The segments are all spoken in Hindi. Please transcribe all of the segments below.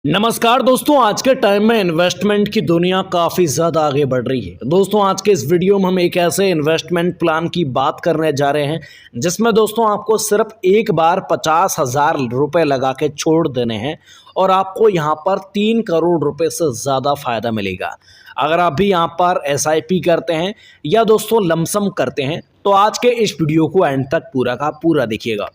नमस्कार दोस्तों, आज के टाइम में इन्वेस्टमेंट की दुनिया काफ़ी ज़्यादा आगे बढ़ रही है। दोस्तों आज के इस वीडियो में हम एक ऐसे इन्वेस्टमेंट प्लान की बात करने जा रहे हैं जिसमें दोस्तों आपको सिर्फ एक बार 50,000 रुपये लगा के छोड़ देने हैं और आपको यहाँ पर 3 करोड़ रुपए से ज़्यादा फ़ायदा मिलेगा। अगर आप भी यहाँ पर SIP करते हैं या दोस्तों लमसम करते हैं तो आज के इस वीडियो को एंड तक पूरा का पूरा देखिएगा।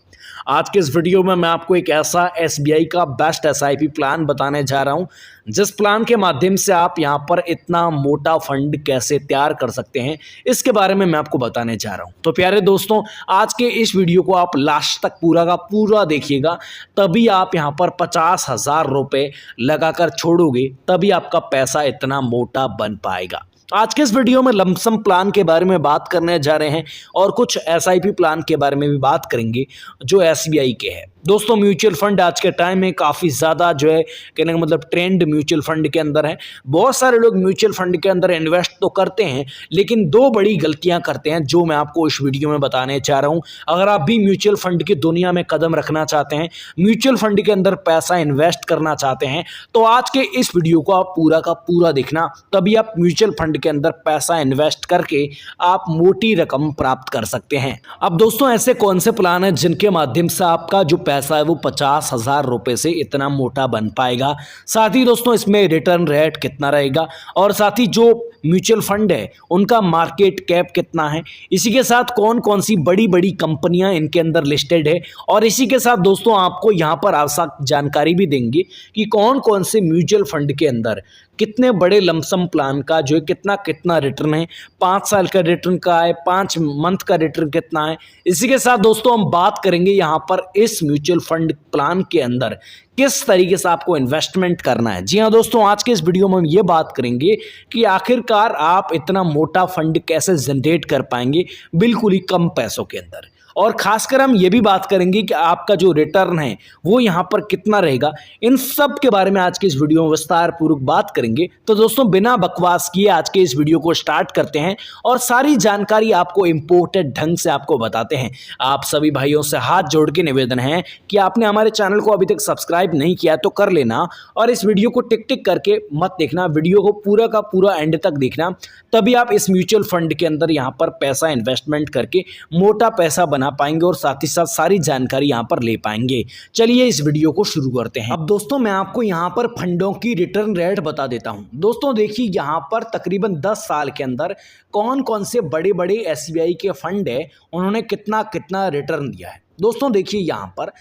आज के इस वीडियो में मैं आपको एक ऐसा SBI का बेस्ट SIP प्लान बताने जा रहा हूं जिस प्लान के माध्यम से आप यहां पर इतना मोटा फंड कैसे तैयार कर सकते हैं, इसके बारे में मैं आपको बताने जा रहा हूं। तो प्यारे दोस्तों, आज के इस वीडियो को आप लास्ट तक पूरा का पूरा देखिएगा, तभी आप यहां पर 50,000 रुपये लगाकर छोड़ोगे, तभी आपका पैसा इतना मोटा बन पाएगा। आज के इस वीडियो में लमसम प्लान के बारे में बात करने जा रहे हैं और कुछ SIP प्लान के बारे में भी बात करेंगे जो SBI के हैं। दोस्तों म्यूचुअल फंड आज के टाइम में काफ़ी ज़्यादा जो है कहने का मतलब ट्रेंड म्यूचुअल फंड के अंदर है। बहुत सारे लोग म्यूचुअल फंड के अंदर इन्वेस्ट तो करते हैं लेकिन दो बड़ी गलतियां करते हैं जो मैं आपको इस वीडियो में बताने चाह रहा हूं। अगर आप भी म्यूचुअल फंड की दुनिया में कदम रखना चाहते हैं, म्यूचुअल फंड के अंदर पैसा इन्वेस्ट करना चाहते हैं, तो आज के इस वीडियो को आप पूरा का पूरा देखना, तभी आप म्यूचुअल फंड के अंदर पैसा इन्वेस्ट करके आप मोटी रकम प्राप्त कर सकते हैं। अब दोस्तों ऐसे कौन से प्लान हैं जिनके माध्यम से आपका जो पैसा है वो 50,000 रुपए से इतना मोटा बन पाएगा, साथ ही दोस्तों इसमें रिटर्न रेट कितना रहेगा और साथ ही जो म्यूचुअल फंड है उनका मार्केट कैप कितना है, इसी के साथ कौन कौन सी बड़ी बड़ी कंपनियां इनके अंदर लिस्टेड है, और इसी के साथ दोस्तों आपको यहां पर आवश्यक जानकारी भी देंगे कि कौन कौन से म्यूचुअल फंड के अंदर कितने बड़े लमसम प्लान का जो है कितना कितना रिटर्न है, 5 साल का रिटर्न का है, 5 मंथ का रिटर्न कितना है। इसी के साथ दोस्तों हम बात करेंगे यहाँ पर इस म्यूचुअल फंड प्लान के अंदर किस तरीके से आपको इन्वेस्टमेंट करना है। जी हाँ दोस्तों, आज के इस वीडियो में हम ये बात करेंगे कि आखिरकार आप इतना मोटा फंड कैसे जनरेट कर पाएंगे बिल्कुल ही कम पैसों के अंदर, और खासकर हम ये भी बात करेंगे कि आपका जो रिटर्न है वो यहाँ पर कितना रहेगा। इन सब के बारे में आज के इस वीडियो में विस्तार पूर्वक बात करेंगे। तो दोस्तों बिना बकवास किए आज के इस वीडियो को स्टार्ट करते हैं और सारी जानकारी आपको इम्पोर्टेड ढंग से आपको बताते हैं। आप सभी भाइयों से हाथ जोड़ के निवेदन है कि आपने हमारे चैनल को अभी तक सब्सक्राइब नहीं किया तो कर लेना, और इस वीडियो को टिक टिक करके मत देखना, वीडियो को पूरा का पूरा एंड तक देखना, तभी आप इस म्यूचुअल फंड के अंदर यहाँ पर पैसा इन्वेस्टमेंट करके मोटा पैसा बना पाएंगे और साथ ही साथ सारी जानकारी यहां पर ले पाएंगे। चलिए इस वीडियो को शुरू करते हैं। अब दोस्तों मैं आपको यहां पर फंडों की रिटर्न रेट बता देता हूं। दोस्तों देखिए यहां पर तकरीबन 10 साल के अंदर कौन कौन से बड़े बड़े SBI के फंड है, उन्होंने कितना कितना रिटर्न दिया है। दोस्तों देखिए यहाँ पर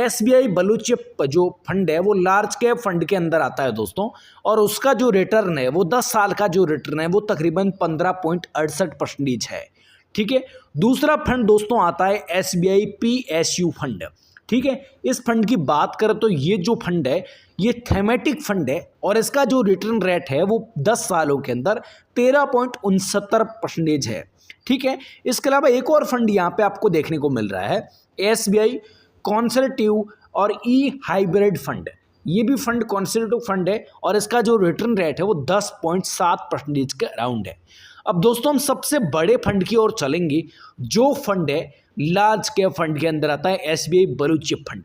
SBI ब्लू चिप जो फंड है वो लार्ज कैप फंड के अंदर आता है दोस्तों, और उसका जो रिटर्न है वो 10 साल का जो रिटर्न है वो तकरीबन 15.68% है। ठीक है, दूसरा फंड दोस्तों आता है SBI PSU फंड। ठीक है, इस फंड की बात करें तो ये जो फंड है ये थेमेटिक फंड है और इसका जो रिटर्न रेट है वो 10 सालों के अंदर 13.69% है। ठीक है, इसके अलावा एक और फंड यहाँ पे आपको देखने को मिल रहा है SBI कॉन्सर्वेटिव और हाइब्रिड फंड। ये भी फंड कॉन्सर्वेटिव फंड है और इसका जो रिटर्न रेट है वो 10.7% के अराउंड है। अब दोस्तों हम सबसे बड़े फंड की ओर चलेंगे, जो फंड है लार्ज कैप फंड के अंदर आता है SBI ब्लू चिप फंड।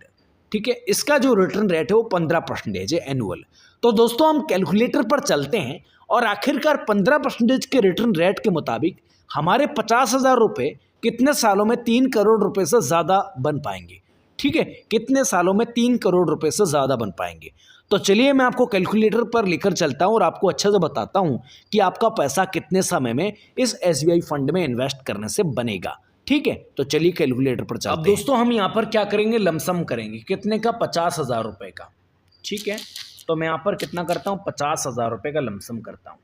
ठीक है, इसका जो रिटर्न रेट है वो 15% है एनुअल। तो दोस्तों हम कैलकुलेटर पर चलते हैं और आखिरकार 15% के रिटर्न रेट के मुताबिक हमारे 50,000 रुपये कितने सालों में 3 करोड़ रुपए से ज़्यादा बन पाएंगे। ठीक है, कितने सालों में 3 करोड़ रुपए से ज़्यादा बन पाएंगे। तो चलिए मैं आपको कैलकुलेटर पर लेकर चलता हूं और आपको अच्छे से बताता हूं कि आपका पैसा कितने समय में इस SBI फंड में इन्वेस्ट करने से बनेगा। ठीक है, तो चलिए कैलकुलेटर पर चलते हैं। अब दोस्तों हम यहाँ पर क्या करेंगे, लमसम करेंगे। कितने का, 50,000 रुपये का। ठीक है, तो मैं यहाँ पर कितना करता हूँ, 50,000 रुपये का लमसम करता हूँ।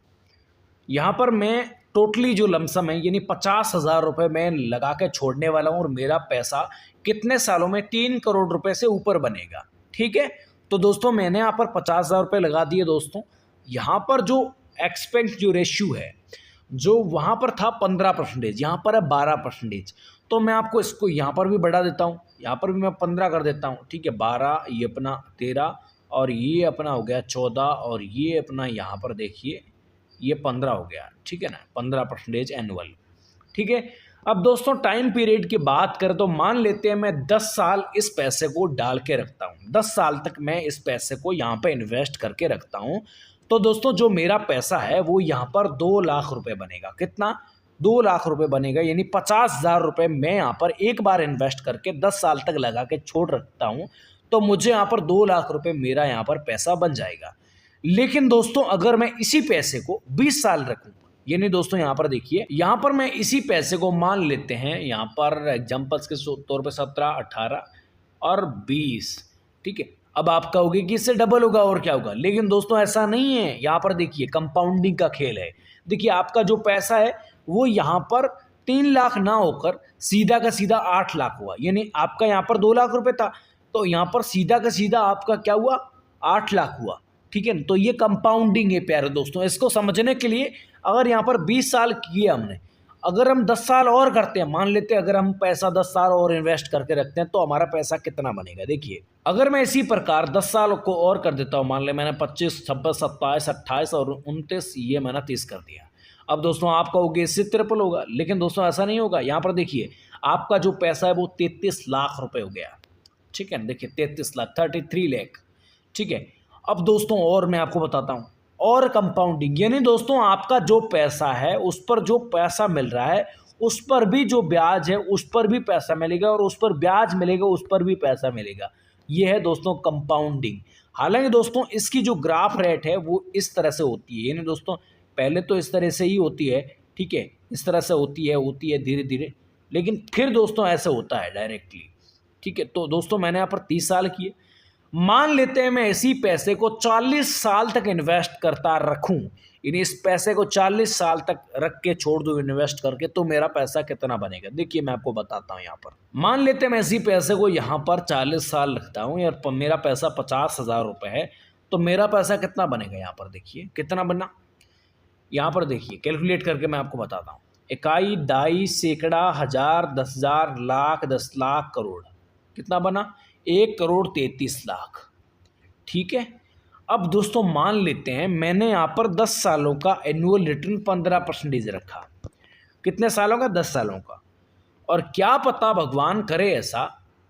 यहाँ पर मैं टोटली जो लमसम है यानी 50,000 रुपये मैं लगा के छोड़ने वाला हूँ और मेरा पैसा कितने सालों में 3 करोड़ रुपए से ऊपर बनेगा। ठीक है, तो दोस्तों मैंने यहाँ पर 50,000 रुपये लगा दिए। दोस्तों यहाँ पर जो एक्सपेंस जो रेशियो है जो वहाँ पर था 15%, यहाँ पर है 12%। तो मैं आपको इसको यहाँ पर भी बढ़ा देता हूँ, यहाँ पर भी मैं 15 कर देता हूँ। ठीक है, 12, ये अपना 13 और ये अपना हो गया 14 और ये अपना यहाँ पर देखिए ये 15 हो गया। ठीक है ना, 15% एनुअल। ठीक है, अब दोस्तों टाइम पीरियड की बात करें तो मान लेते हैं मैं 10 साल इस पैसे को डाल के रखता हूँ, 10 साल तक मैं इस पैसे को यहाँ पे इन्वेस्ट करके रखता हूँ। तो दोस्तों जो मेरा पैसा है वो यहाँ पर 2 लाख रुपए बनेगा। कितना? 2 लाख रुपए बनेगा, यानी 50,000 रुपये मैं यहाँ पर एक बार इन्वेस्ट करके 10 साल तक लगा के छोड़ रखता हूँ, तो मुझे यहाँ पर 2 लाख रुपये मेरा यहाँ पर पैसा बन जाएगा। लेकिन दोस्तों अगर मैं इसी पैसे को 20 साल रखूँ, यानी दोस्तों यहाँ पर देखिए, यहाँ पर मैं इसी पैसे को मान लेते हैं यहाँ पर एग्जाम्पल्स के तौर पे 17, 18 और 20, ठीक है। अब आप कहोगे कि इससे डबल होगा और क्या होगा, लेकिन दोस्तों ऐसा नहीं है। यहाँ पर देखिए कंपाउंडिंग का खेल है। देखिए आपका जो पैसा है वो यहाँ पर 3 लाख ना होकर सीधा का सीधा 8 लाख हुआ, यानी आपका यहाँ पर 2 लाख रुपए था, तो यहाँ पर सीधा का सीधा आपका क्या हुआ, 8 लाख हुआ, ठीक है। तो ये कंपाउंडिंग है प्यारे दोस्तों। इसको समझने के लिए अगर यहाँ पर 20 साल किए हमने, अगर हम 10 साल और करते हैं, मान लेते हैं अगर हम पैसा 10 साल और इन्वेस्ट करके रखते हैं तो हमारा पैसा कितना बनेगा। देखिए अगर मैं इसी प्रकार 10 साल को और कर देता हूँ, मान ले मैंने 25, 26, 27, 28 और 29, ये मैंने 30 कर दिया। अब दोस्तों आप कहोगे इससे ट्रिपल होगा, लेकिन दोस्तों ऐसा नहीं होगा। यहाँ पर देखिए आपका जो पैसा है वो 33 लाख रुपए हो गया, ठीक है। देखिए 33 लाख, 33 लाख, ठीक है। अब दोस्तों और मैं आपको बताता हूँ, और कंपाउंडिंग, यानी दोस्तों आपका जो पैसा है उस पर जो पैसा मिल रहा है उस पर भी जो ब्याज है उस पर भी पैसा मिलेगा, और उस पर ब्याज मिलेगा उस पर भी पैसा मिलेगा। ये है दोस्तों कंपाउंडिंग। हालांकि दोस्तों इसकी जो ग्राफ रेट है वो इस तरह से होती है, यानी दोस्तों पहले तो इस तरह से ही होती है, ठीक है, इस तरह से होती है धीरे धीरे, लेकिन फिर दोस्तों ऐसे होता है डायरेक्टली, ठीक है। तो दोस्तों मैंने यहाँ पर 30 साल किए, मान लेते हैं मैं इसी पैसे को 40 साल तक इन्वेस्ट करता रखूं, यानी इस पैसे को 40 साल तक रख के छोड़ दूं इन्वेस्ट करके, तो मेरा पैसा कितना बनेगा। देखिए मैं आपको बताता हूं। यहाँ पर मान लेते हैं मैं इसी पैसे को यहाँ पर 40 साल रखता हूं, यार मेरा पैसा 50,000 रुपये है, तो मेरा पैसा कितना बनेगा। यहाँ पर देखिए कितना बना, यहाँ पर देखिए कैलकुलेट करके मैं आपको बताता हूँ। इकाई, दाई, सैकड़ा, हजार, 10,000, लाख, 10 लाख, करोड़, कितना बना, 1,33,00,000, ठीक है। अब दोस्तों मान लेते हैं मैंने यहाँ पर 10 सालों का एनुअल रिटर्न 15% रखा। कितने सालों का? 10 सालों का। और क्या पता भगवान करे ऐसा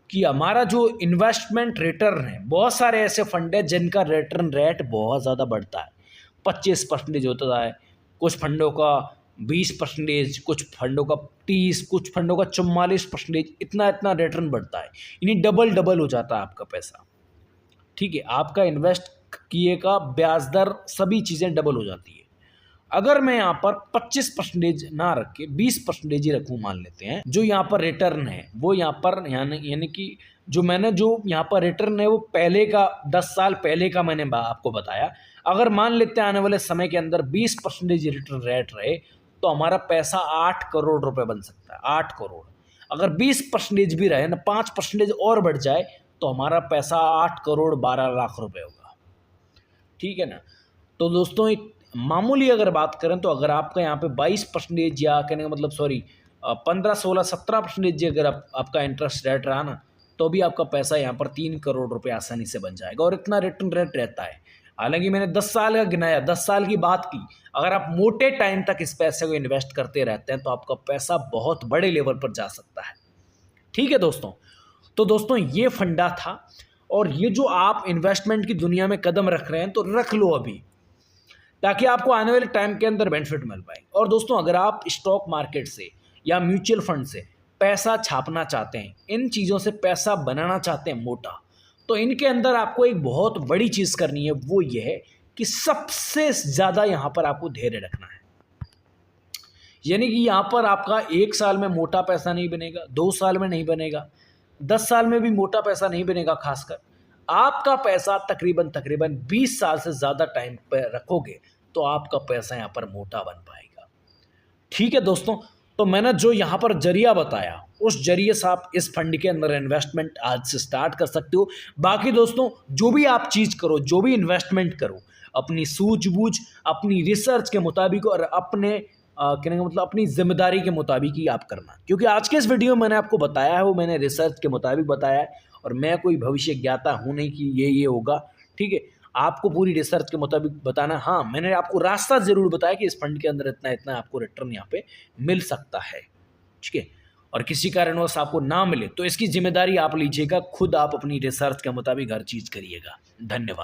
कि हमारा जो इन्वेस्टमेंट रिटर्न है, बहुत सारे ऐसे फंड है जिनका रिटर्न रेट बहुत ज़्यादा बढ़ता है, 25% होता है, कुछ फंडों का 20%, कुछ फंडों का 30%, कुछ फंडों का 44%, इतना रिटर्न बढ़ता है, यानी डबल हो जाता है आपका पैसा, ठीक है। आपका इन्वेस्ट किए का ब्याज दर सभी चीज़ें डबल हो जाती है। अगर मैं यहाँ पर 25% ना रख के 20% ही रखूँ, मान लेते हैं जो यहाँ पर रिटर्न है वो यहाँ पर यानी कि जो यहाँ पर रिटर्न है वो पहले का 10 साल पहले का मैंने आपको बताया। अगर मान लेते हैं आने वाले समय के अंदर 20% रिटर्न रेट रहे तो हमारा पैसा 8 करोड़ रुपए बन सकता है, 8 करोड़। अगर 20% भी रहे ना, 5% और बढ़ जाए तो हमारा पैसा 8 करोड़ 12 लाख रुपए होगा, ठीक है ना। तो दोस्तों एक मामूली अगर बात करें तो अगर आपका यहाँ पे 22% या कहने का मतलब 15, 16, 17% अगर आपका इंटरेस्ट रेट रहा ना, तो भी आपका पैसा यहाँ पर 3 करोड़ रुपए आसानी से बन जाएगा, और इतना रिटर्न रेट रहता है। हालांकि मैंने 10 साल का गिनाया, 10 साल की बात की। अगर आप मोटे टाइम तक इस पैसे को इन्वेस्ट करते रहते हैं तो आपका पैसा बहुत बड़े लेवल पर जा सकता है, ठीक है दोस्तों। तो दोस्तों ये फंडा था, और ये जो आप इन्वेस्टमेंट की दुनिया में कदम रख रहे हैं तो रख लो अभी, ताकि आपको आने वाले टाइम के अंदर बेनिफिट मिल पाए। और दोस्तों अगर आप स्टॉक मार्केट से या म्यूचुअल फंड से पैसा छापना चाहते हैं, इन चीज़ों से पैसा बनाना चाहते हैं मोटा, तो इनके अंदर आपको एक बहुत बड़ी चीज़ करनी है, वो ये है कि सबसे ज़्यादा यहाँ पर आपको धैर्य रखना है। यानी कि यहाँ पर आपका 1 साल में मोटा पैसा नहीं बनेगा, 2 साल में नहीं बनेगा, 10 साल में भी मोटा पैसा नहीं बनेगा। खासकर आपका पैसा तकरीबन 20 साल से ज़्यादा टाइम पर रखोगे तो आपका पैसा यहाँ पर मोटा बन पाएगा, ठीक है दोस्तों। तो मैंने जो यहाँ पर जरिया बताया, उस जरिए से आप इस फंड के अंदर इन्वेस्टमेंट आज से स्टार्ट कर सकते हो। बाकी दोस्तों जो भी आप चीज़ करो, जो भी इन्वेस्टमेंट करो, अपनी सूझबूझ, अपनी रिसर्च के मुताबिक और अपने कहने का मतलब अपनी जिम्मेदारी के मुताबिक ही आप करना। क्योंकि आज के इस वीडियो में मैंने आपको बताया है वो मैंने रिसर्च के मुताबिक बताया है, और मैं कोई भविष्य ज्ञाता हूँ नहीं कि ये होगा, ठीक है। आपको पूरी रिसर्च के मुताबिक बताना। हाँ, मैंने आपको रास्ता ज़रूर बताया कि इस फंड के अंदर इतना आपको रिटर्न यहाँ पे मिल सकता है, ठीक है, और किसी कारणवश आपको ना मिले तो इसकी जिम्मेदारी आप लीजिएगा, खुद आप अपनी रिसर्च के मुताबिक हर चीज़ करिएगा। धन्यवाद।